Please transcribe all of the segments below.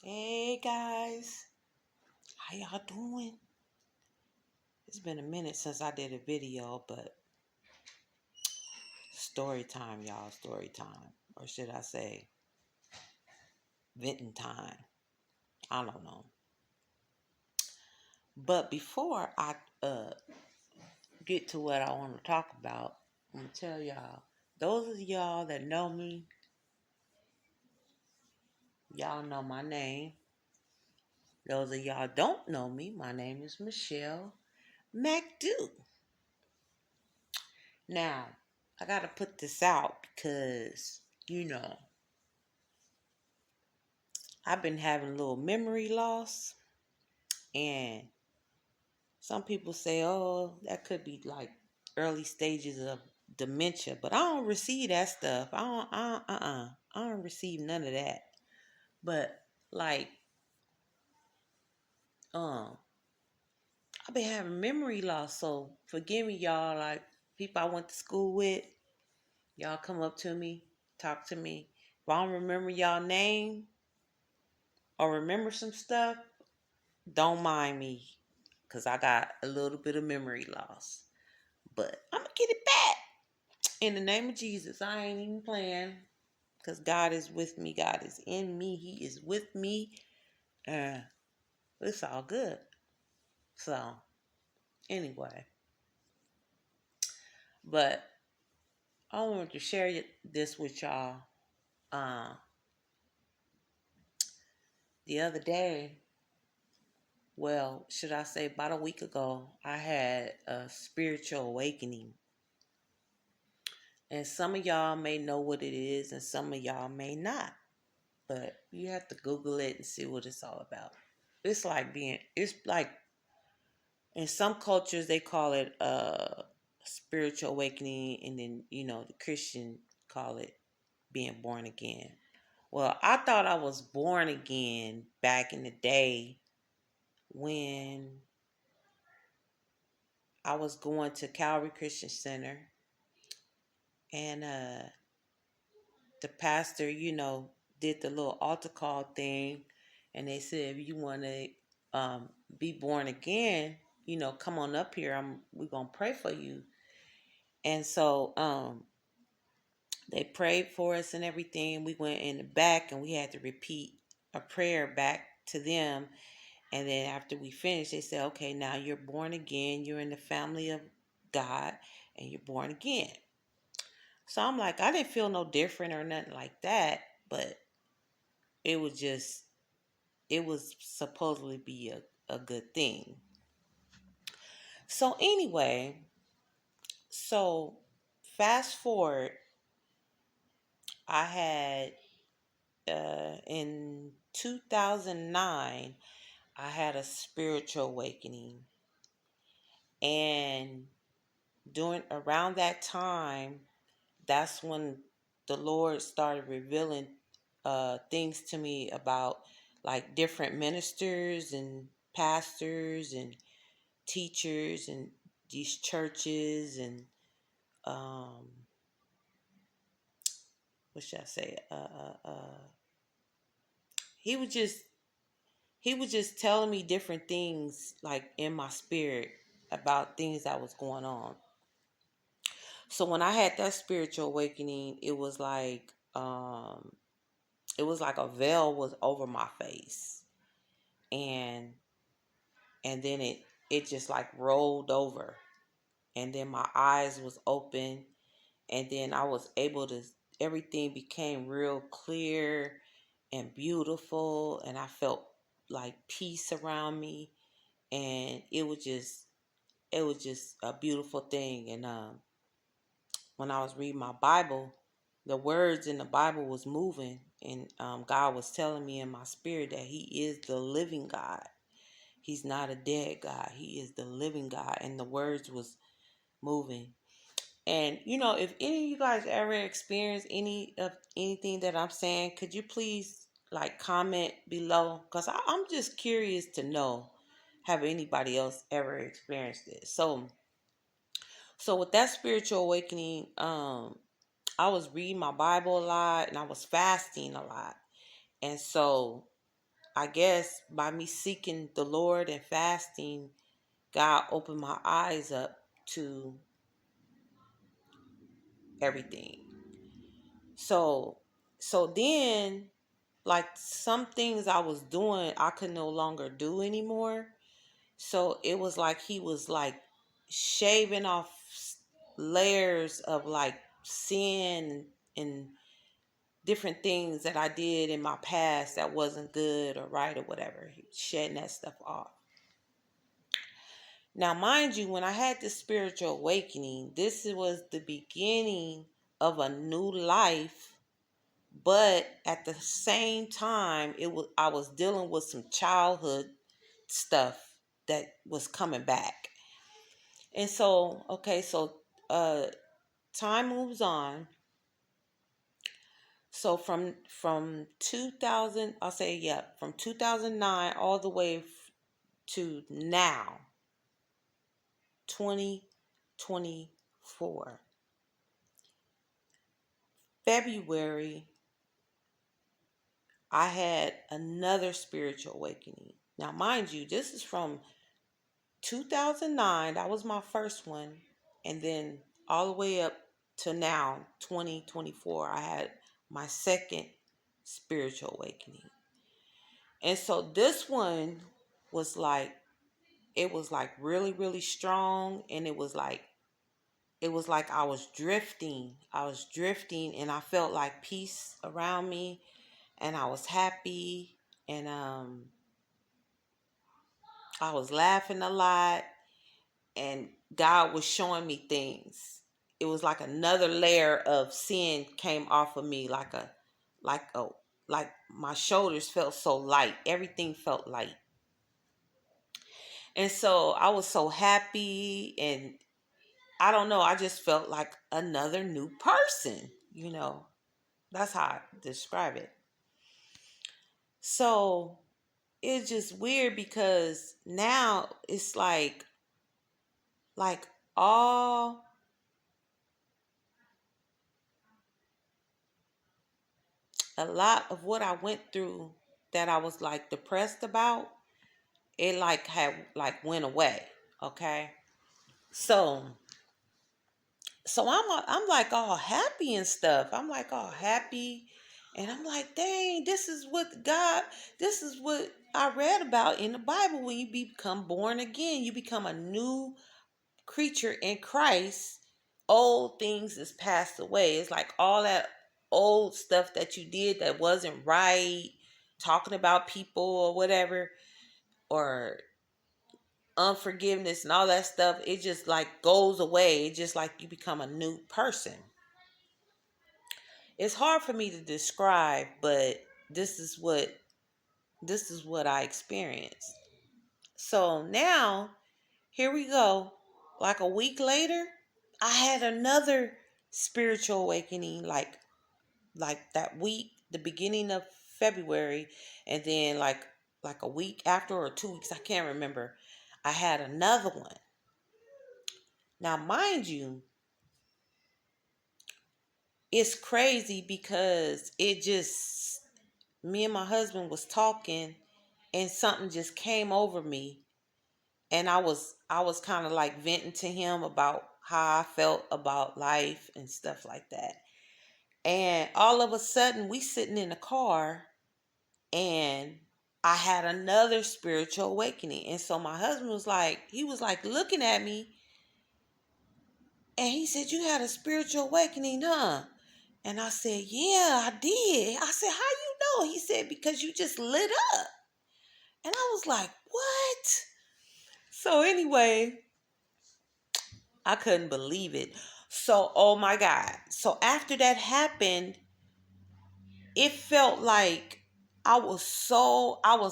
Hey guys, how y'all doing? It's been a minute since I did a video, but story time, y'all, story time. Or should I say, venting time? I don't know. But before I get to what I want to talk about, I'm going to tell y'all, those of y'all that know me, y'all know my name. Those of y'all don't know me, my name is Michelle McDo. Now, I got to put this out because, you know, I've been having a little memory loss, and some people say, oh, that could be like early stages of dementia, but I don't receive that stuff. I don't receive none of that. But like, um, I've been having memory loss, so forgive me, y'all. Like people I went to school with, y'all come up to me, talk to me. If I don't remember y'all name or remember some stuff, don't mind me, cause I got a little bit of memory loss. But I'm gonna get it back in the name of Jesus. I ain't even playing, because God is with me. God is in me. He is with me. Uh, it's all good. So anyway, but I wanted to share this with y'all. Uh, the other day, well, should I say about a week ago, I had a spiritual awakening. And some of y'all may know what it is, and some of y'all may not. But you have to Google it and see what it's all about. It's like in some cultures they call it spiritual awakening, and then the Christian call it being born again. Well, I thought I was born again back in the day when I was going to Calvary Christian Center, and the pastor, did the little altar call thing, and they said, if you want to be born again, come on up here. We're gonna pray for you. And so they prayed for us and everything. We went in the back, and we had to repeat a prayer back to them. And then after we finished, they said, okay, now you're born again. You're in the family of God, and you're born again. So I'm like, I didn't feel no different or nothing like that, but it was just, it was supposedly be a good thing. So anyway, so fast forward, I had in 2009, I had a spiritual awakening, and during around that time, that's when the Lord started revealing things to me about like different ministers and pastors and teachers and these churches, and um, what should I say? He was just he was just telling me different things like in my spirit about things that was going on. So when I had that spiritual awakening, it was like a veil was over my face, and then it just like rolled over, and then my eyes was open, and then I was able to, everything became real clear and beautiful, and I felt like peace around me, and it was just a beautiful thing. And when I was reading my Bible, the words in the Bible was moving, and God was telling me in my spirit that He is the living God. He's not a dead God. He is the living God, and the words was moving. And if any of you guys ever experience any of anything that I'm saying, could you please like comment below? Because I'm just curious to know, have anybody else ever experienced this? So with that spiritual awakening, I was reading my Bible a lot, and I was fasting a lot. And so I guess by me seeking the Lord and fasting, God opened my eyes up to everything. So then, like, some things I was doing I could no longer do anymore. So it was like he was like shaving off layers of like sin and different things that I did in my past that wasn't good or right or whatever. He was shedding that stuff off. Now, mind you, when I had this spiritual awakening, this was the beginning of a new life, but at the same time, I was dealing with some childhood stuff that was coming back. And so, okay, so uh time moves on. So from 2000, I'll say, yeah, from 2009 all the way to now, 2024. February, I had another spiritual awakening. Now, mind you, this is from 2009, that was my first one, and then all the way up to now, 2024, I had my second spiritual awakening. And so this one was like, it was like really, really strong, and it was like I was drifting. I was drifting, and I felt like peace around me, and I was happy, and I was laughing a lot, and God was showing me things. It was like another layer of sin came off of me, like a like my shoulders felt so light. Everything felt light. And so I was so happy, and I don't know, I just felt like another new person. That's how I describe it. So it's just weird because now it's like all a lot of what I went through that I was like depressed about, it like had like went away. Okay. So I'm like all happy and stuff. I'm like all happy, and I'm like, dang, this is what I read about in the Bible. When you become born again, you become a new creature in Christ. Old things is passed away. It's like all that old stuff that you did that wasn't right, talking about people or whatever, or unforgiveness and all that stuff, it just like goes away. It just like you become a new person. It's hard for me to describe, but this is what this is what I experienced. So now, here we go. Like a week later, I had another spiritual awakening, like that week, the beginning of February, and then like a week after or 2 weeks, I can't remember. I had another one. Now, mind you, it's crazy because it just me and my husband was talking, and something just came over me, and I was kind of like venting to him about how I felt about life and stuff like that. And all of a sudden we sitting in the car, and I had another spiritual awakening. And so my husband he was like looking at me, and he said, "You had a spiritual awakening, huh?" And I said, "Yeah, I did." I said, "How you know?" He said, "Because you just lit up." And I was like, "What?" So anyway, I couldn't believe it. So, oh my God. So after that happened, it felt like I was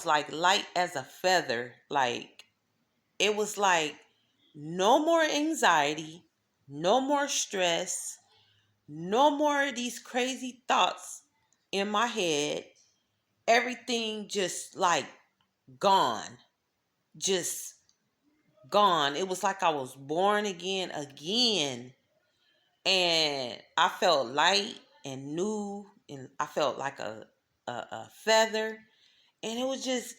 like light as a feather. Like, it was like no more anxiety, no more stress, no more of these crazy thoughts in my head. Everything just like gone. Just gone. It was like I was born again. And I felt light and new, and I felt like a feather. And it was just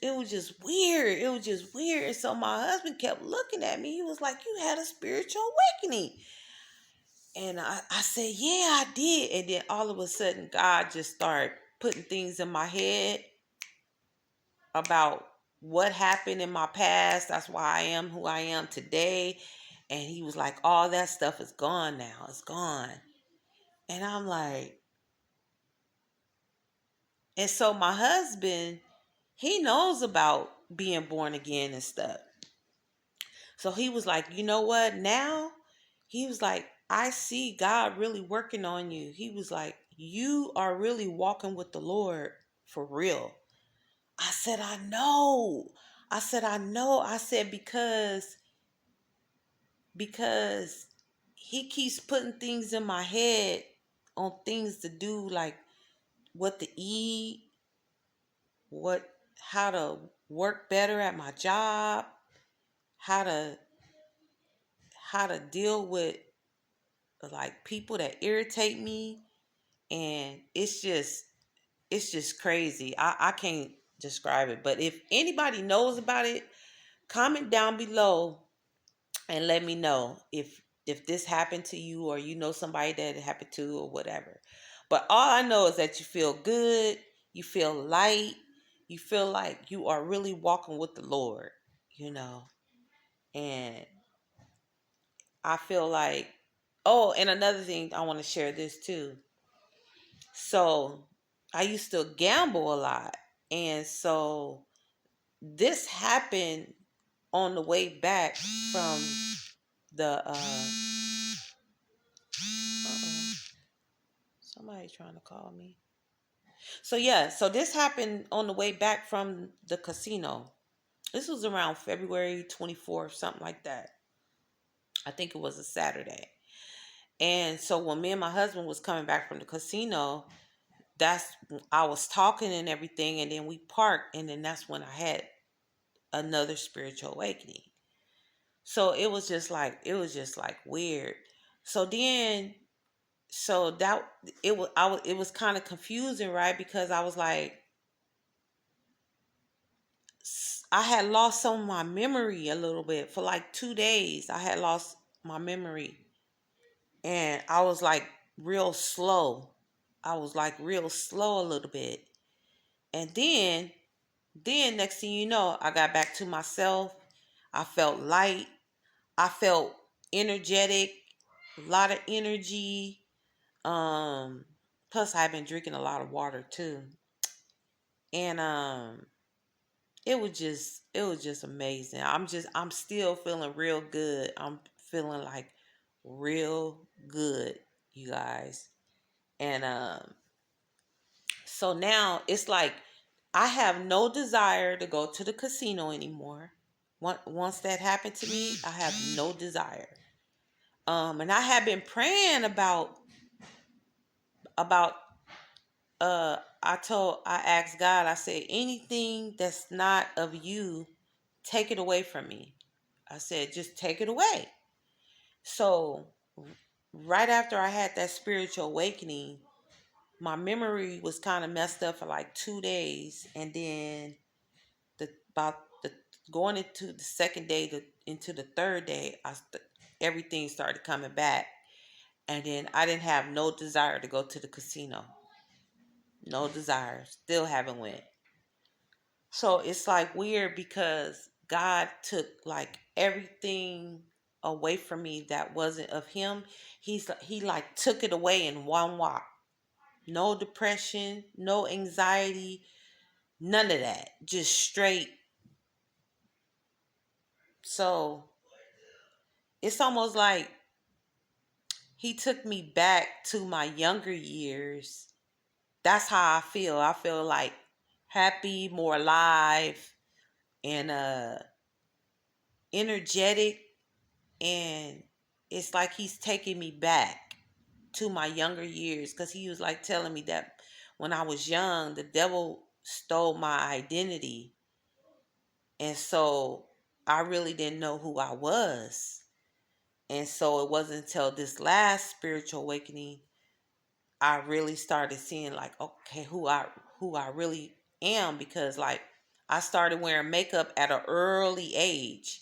weird. It was just weird. And so my husband kept looking at me. He was like, "You had a spiritual awakening." And I said, "Yeah, I did." And then all of a sudden, God just started putting things in my head about what happened in my past. That's why I am who I am today. And he was like, "All that stuff is gone now. It's gone." And I'm like, and so my husband, he knows about being born again and stuff. So he was like, "You know what? Now," he was like, "I see God really working on you." He was like, "You are really walking with the Lord for real." I said, "I know." I said, "I know." I said, because he keeps putting things in my head on things to do, like what to eat, what how to work better at my job, how to deal with like people that irritate me. And it's just crazy. I can't describe it. But if anybody knows about it, comment down below and let me know if this happened to you, or you know somebody that it happened to, or whatever. But all I know is that you feel good, you feel light, you feel like you are really walking with the Lord, you know. And I feel like, oh, and another thing, I want to share this too. So I used to gamble a lot. And so this happened on the way back from the uh-oh, somebody trying to call me. So yeah, so this happened on the way back from the casino. This was around February 24th, something like that. I think it was a Saturday. And so when me and my husband was coming back from the casino, that's I was talking and everything, and then we parked, and then that's when I had another spiritual awakening. So it was just like weird. So then so that it was kind of confusing, right? Because I was like, I had lost some of my memory a little bit for like 2 days. I had lost my memory, and I was like real slow. I was like real slow a little bit. And then next thing you know, I got back to myself. I felt light. I felt energetic, a lot of energy. Um, Plus I've been drinking a lot of water too. And it was just amazing. I'm still feeling real good. I'm feeling like real good, you guys. And so now it's like I have no desire to go to the casino anymore. Once that happened to me, I have no desire. And I have been praying about I asked God, I said, anything that's not of you, take it away from me. I said, just take it away. So right after I had that spiritual awakening, my memory was kind of messed up for like 2 days, and then about the going into the second day into the third day, everything started coming back, and then I didn't have no desire to go to the casino. No desire. Still haven't went. So it's like weird because God took like everything away from me that wasn't of him. He like took it away in one walk. No depression, no anxiety, none of that. Just straight. So it's almost like he took me back to my younger years. That's how I feel. I feel like happy, more alive, and energetic. And it's like he's taking me back to my younger years, because he was like telling me that when I was young, the devil stole my identity. And so I really didn't know who I was. And so it wasn't until this last spiritual awakening I really started seeing like, okay, who I really am. Because like I started wearing makeup at an early age.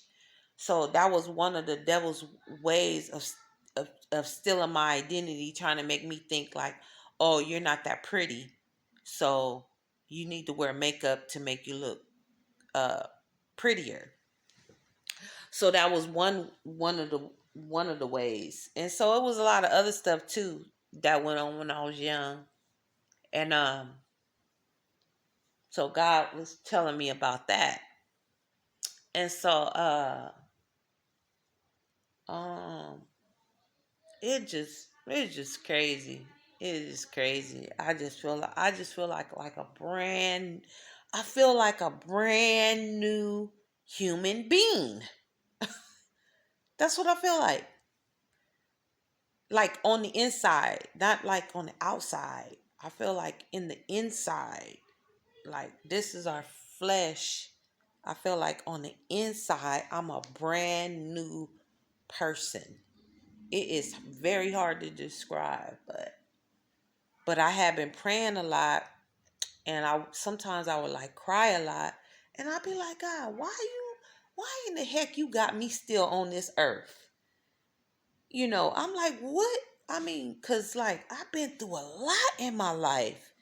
So that was one of the devil's ways of stealing my identity, trying to make me think like, oh, you're not that pretty. So you need to wear makeup to make you look uh prettier. So that was one of the ways. And so it was a lot of other stuff too that went on when I was young. And so God was telling me about that. And so um it's just crazy. It is crazy. I just feel like a brand I feel like a brand new human being. That's what I feel like. Like on the inside, not like on the outside. I feel like in the inside, like this is our flesh. I feel like on the inside, I'm a brand new person. It is very hard to describe, but I have been praying a lot, and I sometimes I would like cry a lot, and I'd be like, God, why in the heck you got me still on this earth? I'm like, what? I mean, cause like I've been through a lot in my life,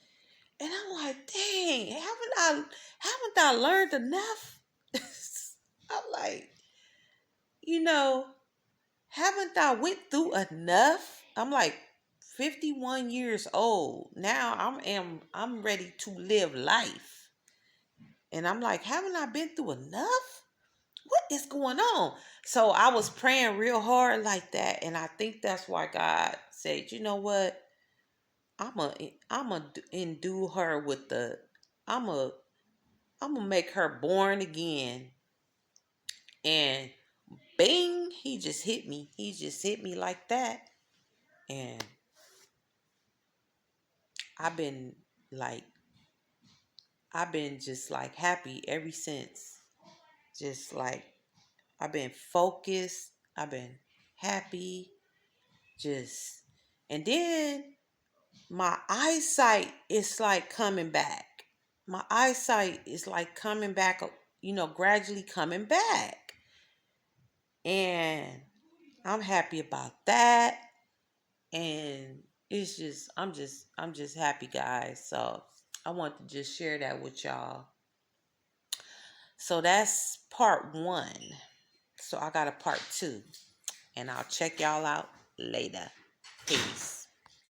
and I'm like, dang, haven't I learned enough? I'm like, you know, haven't I went through enough? I'm like 51 years old now. I'm ready to live life, and I'm like, haven't I been through enough? What is going on? So I was praying real hard like that, and I think that's why God said, you know what? I'm a endue her with the I'm a I'm gonna make her born again. And bing, he just hit me. He just hit me like that, and I've been like I've been just like happy ever since. Just like I've been focused. I've been happy. Just and then my eyesight is like coming back. My eyesight is like coming back, gradually coming back. And I'm happy about that. And it's just I'm just happy, guys. So I want to just share that with y'all. So that's part 1. So I got a part 2, and I'll check y'all out later. Peace.